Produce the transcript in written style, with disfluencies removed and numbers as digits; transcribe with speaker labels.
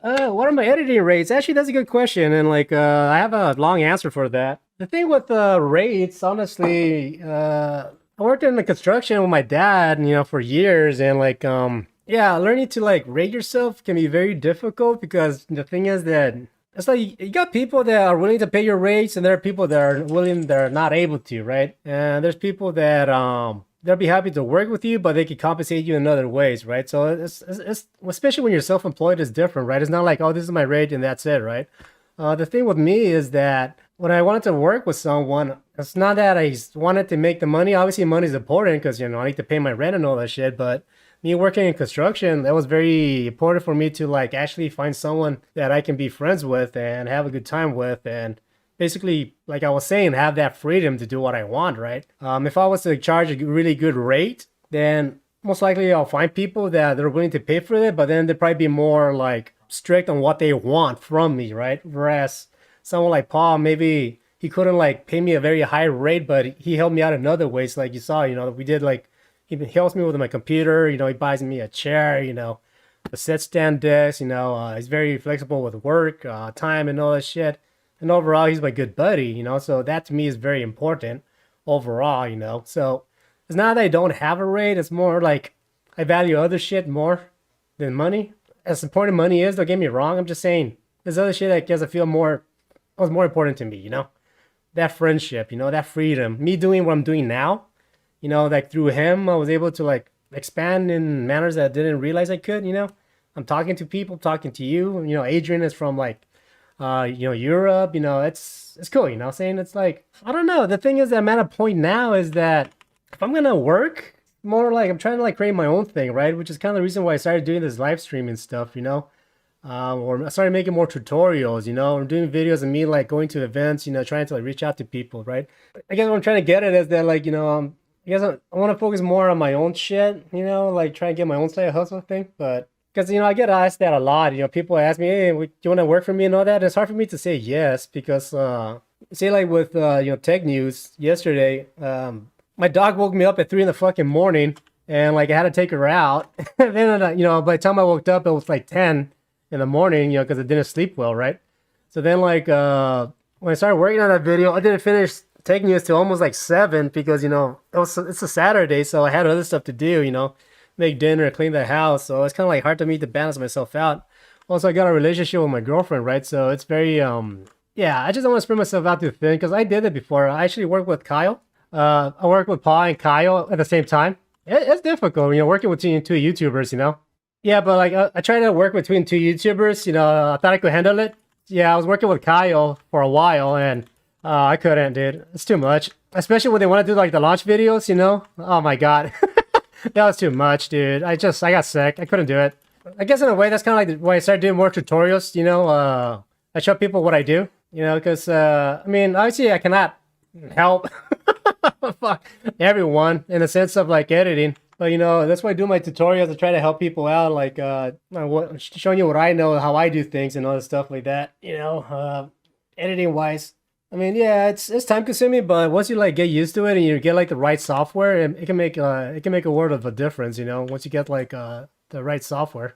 Speaker 1: What are my editing rates? Actually, that's a good question, and I have a long answer for that. The thing with the rates, honestly, I worked in the construction with my dad, for years, and yeah, learning to like rate yourself can be very difficult because the thing is that it's like you got people that are willing to pay your rates, and there are people that are willing, that are not able to, right? And there's people that they'll be happy to work with you, but they can compensate you in other ways, right? So it's especially when you're self-employed, it's different, right? It's not like, oh, this is my rate and that's it, right? The thing with me is that when I wanted to work with someone, it's not that I wanted to make the money. Obviously, money is important because I need to pay my rent and all that shit. But me working in construction, that was very important for me to like actually find someone that I can be friends with and have a good time with, and basically, like I was saying, have that freedom to do what I want, right? If I was to charge a really good rate, then most likely I'll find people that they're willing to pay for it, but then they'd probably be more like strict on what they want from me, right? Whereas someone like Paul, maybe he couldn't like pay me a very high rate, but he helped me out in other ways. Like you saw, we did like, he helps me with my computer, he buys me a chair, a set stand desk, he's very flexible with work, time and all that shit. And overall, he's my good buddy, so that to me is very important overall, So it's not that I don't have a rate, it's more like I value other shit more than money. As important money is, don't get me wrong, I'm just saying there's other shit that I feel more was more important to me, That friendship, that freedom. Me doing what I'm doing now, like through him, I was able to like expand in manners that I didn't realize I could, I'm talking to people, talking to you. Adrian is from like Europe, it's cool, saying it's like, I don't know. The thing is that I'm at a point now is that if I'm gonna work more, like I'm trying to like create my own thing, right? Which is kind of the reason why I started doing this live streaming stuff, or I started making more tutorials, I'm doing videos of me like going to events, trying to like reach out to people, right? I guess what I'm trying to get at is that like, I guess I want to focus more on my own shit, like try and get my own side hustle thing, but because, I get asked that a lot. People ask me, hey, do you want to work for me and all that? It's hard for me to say yes because, say, like with, tech news yesterday, my dog woke me up at 3 in the fucking morning and, like, I had to take her out. And then, by the time I woke up, it was like 10 in the morning, because I didn't sleep well, right? So then, like, when I started working on that video, I didn't finish tech news till almost like 7 because, it's a Saturday, so I had other stuff to do, make dinner, clean the house. So it's kind of like hard to me to balance myself out. Also, I got a relationship with my girlfriend, right? So it's very, yeah, I just don't want to spread myself out too thin because I did it before. I actually worked with Kyle. I worked with Paul and Kyle at the same time. It's difficult, working with two YouTubers, Yeah, but like I tried to work between two YouTubers, I thought I could handle it. Yeah, I was working with Kyle for a while and I couldn't, dude. It's too much. Especially when they want to do like the launch videos, Oh my God. That was too much, dude. I got sick. I couldn't do it. I guess in a way, that's kind of like why I started doing more tutorials, I show people what I do, because, I mean, obviously I cannot help fuck everyone in the sense of like editing. But, that's why I do my tutorials. I try to help people out, like, showing you what I know, how I do things and all this stuff like that, editing wise. I mean, yeah, it's time consuming, but once you like get used to it and you get like the right software, it can make a world of a difference, once you get like the right software.